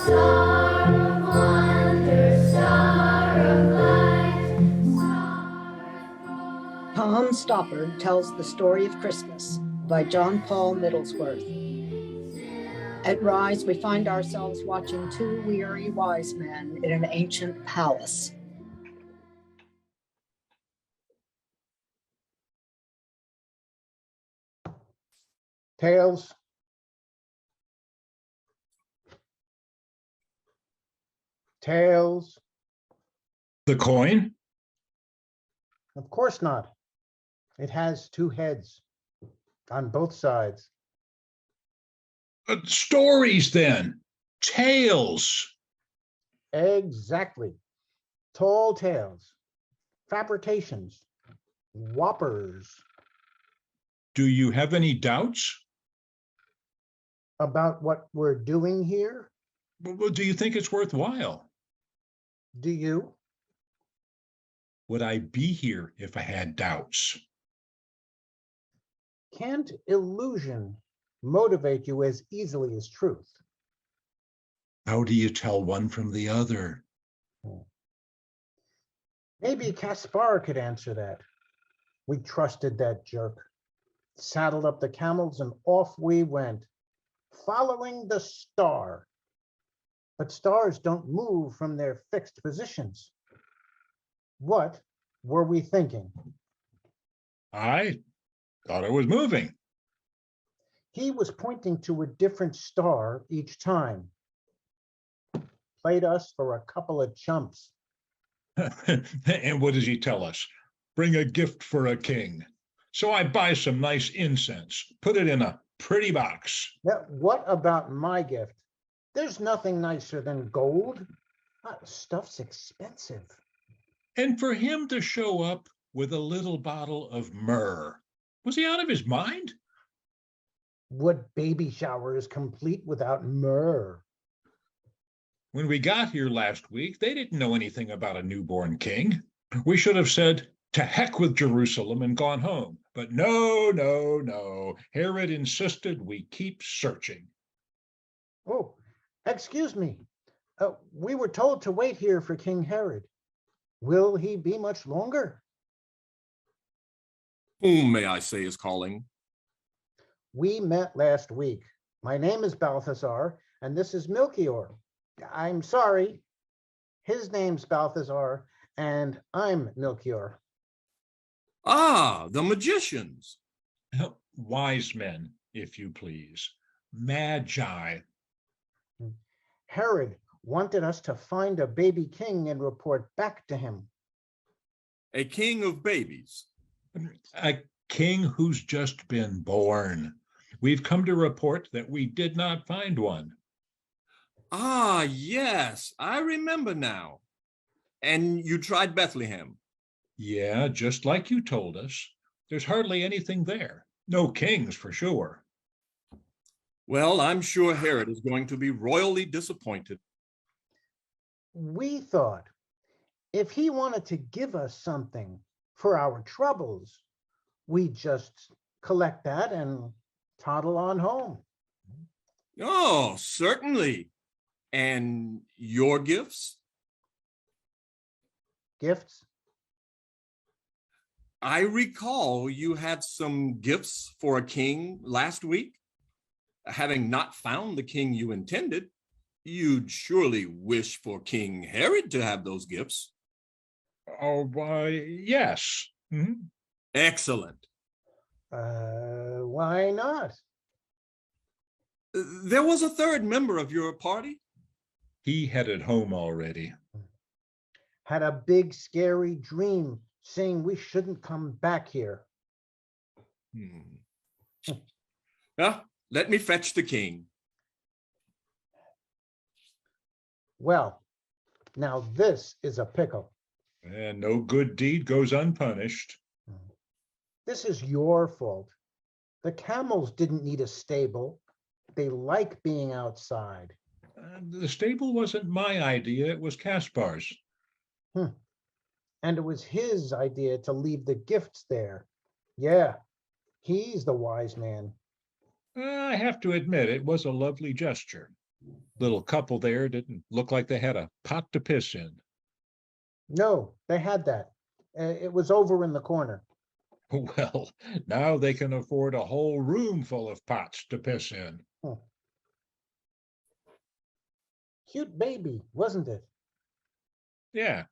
Star of wonder, star of light, star of Tom Stoppard tells the story of Christmas by John Paul Middlesworth. At Rise, we find ourselves watching two weary wise men in an ancient palace. Tails. Tails. The coin? Of course not. It has two heads on both sides. Stories then. Tales. Exactly. Tall tales, fabrications, whoppers. Do you have any doubts? About what we're doing here? Well, do you think it's worthwhile? Do you? Would I be here if I had doubts? Can't illusion motivate you as easily as truth? How do you tell one from the other? Maybe Caspar could answer that. We trusted that jerk, saddled up the camels, and off we went, following the star. But stars don't move from their fixed positions. What were we thinking? I thought I was moving. He was pointing to a different star each time. Played us for a couple of chumps. And what does he tell us? Bring a gift for a king. So I buy some nice incense, put it in a pretty box. Now, what about my gift? There's nothing nicer than gold. That stuff's expensive. And for him to show up with a little bottle of myrrh. Was he out of his mind? What baby shower is complete without myrrh? When we got here last week, they didn't know anything about a newborn king. We should have said, to heck with Jerusalem and gone home. But no. Herod insisted we keep searching. Oh, excuse me. We were told to wait here for King Herod. Will he be much longer? Whom may I say is calling? We met last week. My name is Balthazar, and this is Melchior. I'm sorry. His name's Balthazar, and I'm Melchior. Ah, the magicians. Wise men, if you please. Magi. Herod wanted us to find a baby king and report back to him. A king of babies. A king who's just been born. We've come to report that we did not find one. Ah, yes, I remember now. And you tried Bethlehem. Yeah, just like you told us. There's hardly anything there. No kings for sure. Well, I'm sure Herod is going to be royally disappointed. We thought if he wanted to give us something for our troubles, we just collect that and toddle on home. Oh, certainly. And your gifts? Gifts? I recall you had some gifts for a king last week. Having not found the king you intended, you'd surely wish for King Herod to have those gifts. Oh, why, yes. Mm-hmm. Excellent. Why not? There was a third member of your party. He headed home already. Had a big scary dream saying we shouldn't come back here. Well, let me fetch the king. Well, now this is a pickle. And no good deed goes unpunished. This is your fault. The camels didn't need a stable. They like being outside. The stable wasn't my idea, it was Caspar's. And it was his idea to leave the gifts there. Yeah, he's the wise man. I have to admit, it was a lovely gesture. Little couple there didn't look like they had a pot to piss in. No, they had that. It was over in the corner. Well, now they can afford a whole room full of pots to piss in. Cute baby, wasn't it? Yeah,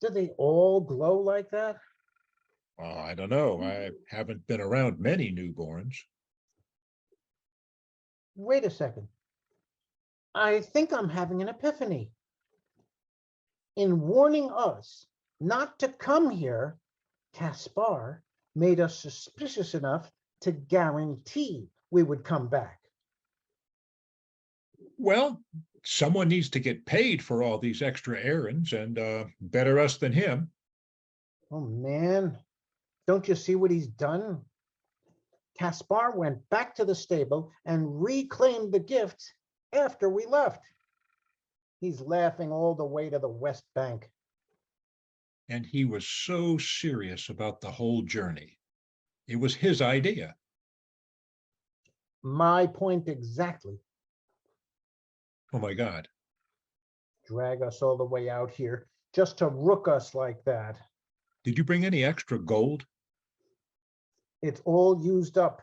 Do they all glow like that? well, I don't know. I haven't been around many newborns. Wait a second. I think I'm having an epiphany. In warning us not to come here, Caspar made us suspicious enough to guarantee we would come back. Well, someone needs to get paid for all these extra errands, and better us than him. Oh man, don't you see what he's done? Caspar went back to the stable and reclaimed the gifts after we left. He's laughing all the way to the West Bank. And he was so serious about the whole journey. It was his idea. My point exactly. Oh my God. Drag us all the way out here just to rook us like that. Did you bring any extra gold? It's all used up.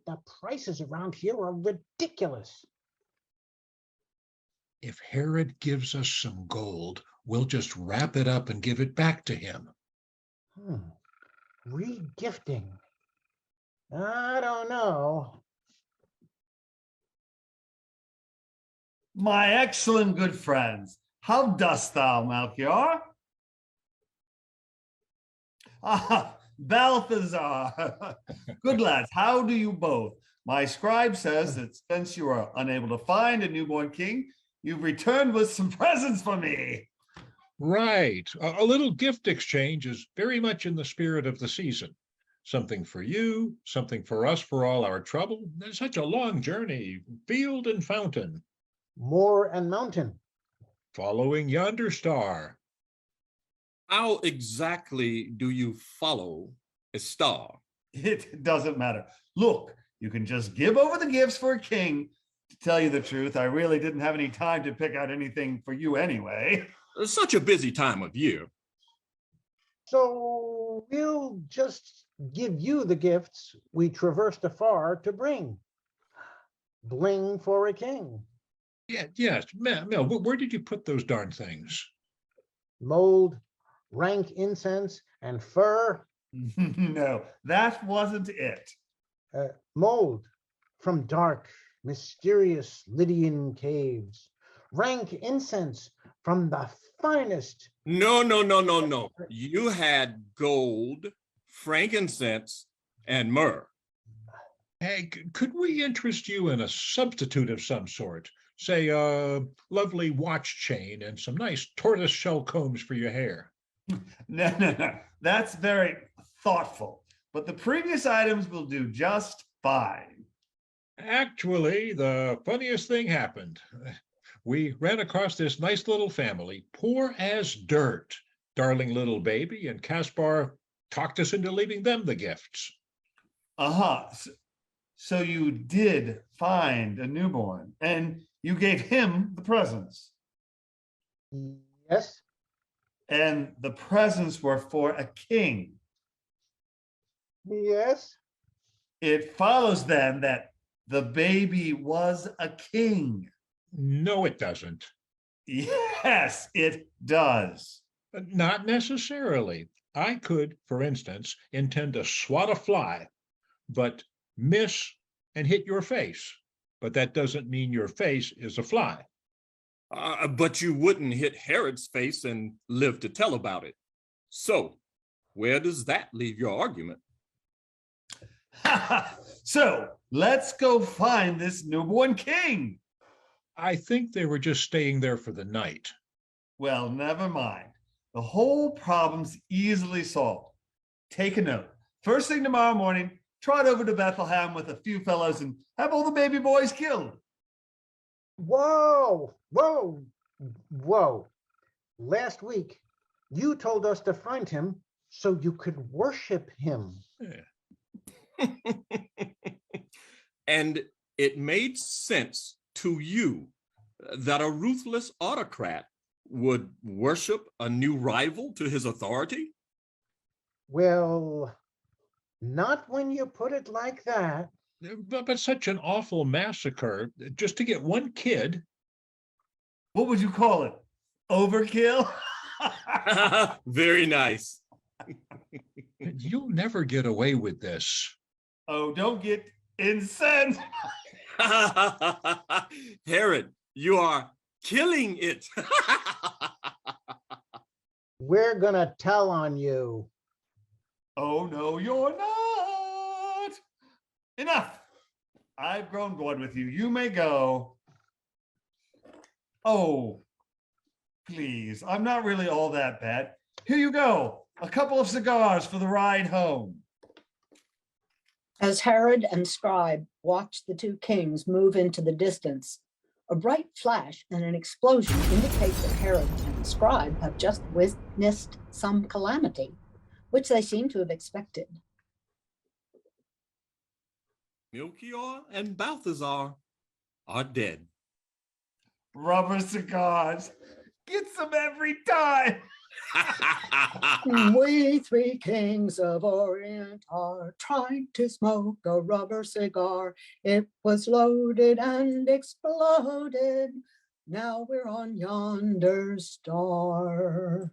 The prices around here are ridiculous. If Herod gives us some gold, we'll just wrap it up and give it back to him. Regifting. I don't know. My excellent good friends, how dost thou, Melchior? Ah, Balthazar. Good lads, how do you both? My scribe says that since you are unable to find a newborn king, you've returned with some presents for me. Right. A little gift exchange is very much in the spirit of the season. Something for you, something for us for all our trouble. There's such a long journey, field and fountain. Moor and mountain. Following yonder star. How exactly do you follow a star? It doesn't matter. Look, you can just give over the gifts for a king. To tell you the truth, I really didn't have any time to pick out anything for you anyway. It's such a busy time of year. So we'll just give you the gifts we traversed afar to bring. Bling for a king. Yeah, yes. Mel, where did you put those darn things? Mold, rank incense, and fur. No, that wasn't it. Mold from dark, mysterious Lydian caves. Rank incense from the finest. No. You had gold, frankincense, and myrrh. Hey, could we interest you in a substitute of some sort? Say a lovely watch chain and some nice tortoise shell combs for your hair. No. That's very thoughtful. But the previous items will do just fine. Actually, the funniest thing happened. We ran across this nice little family, poor as dirt. Darling little baby, and Caspar talked us into leaving them the gifts. Uh-huh. So you did find a newborn and you gave him the presents. Yes, And the presents were for a king. yes. It follows then that the baby was a king. No, it doesn't. Yes, it does. Not necessarily. I could, for instance, intend to swat a fly, but miss and hit your face. But that doesn't mean your face is a fly. But you wouldn't hit Herod's face and live to tell about it. So, where does that leave your argument? So let's go find this newborn king. I think they were just staying there for the night. Well, never mind. The whole problem's easily solved. Take a note. First thing tomorrow morning, trot over to Bethlehem with a few fellows and have all the baby boys killed. Whoa. Last week, you told us to find him so you could worship him. Yeah. And it made sense to you that a ruthless autocrat would worship a new rival to his authority? Well, not when you put it like that. But such an awful massacre just to get one kid. What would you call it? Overkill? Very nice. You'll never get away with this. Oh, don't get incensed. Herod, you are killing it. We're gonna tell on you. Oh, no, you're not. Enough. I've grown bored with you. You may go. Oh, please. I'm not really all that bad. Here you go. A couple of cigars for the ride home. As Herod and Scribe watch the two kings move into the distance, a bright flash and an explosion indicate that Herod and Scribe have just witnessed some calamity, which they seem to have expected. Melchior and Balthazar are dead. Rubber cigars. Get some every time. We three kings of Orient are trying to smoke a rubber cigar. It was loaded and exploded. Now we're on yonder star.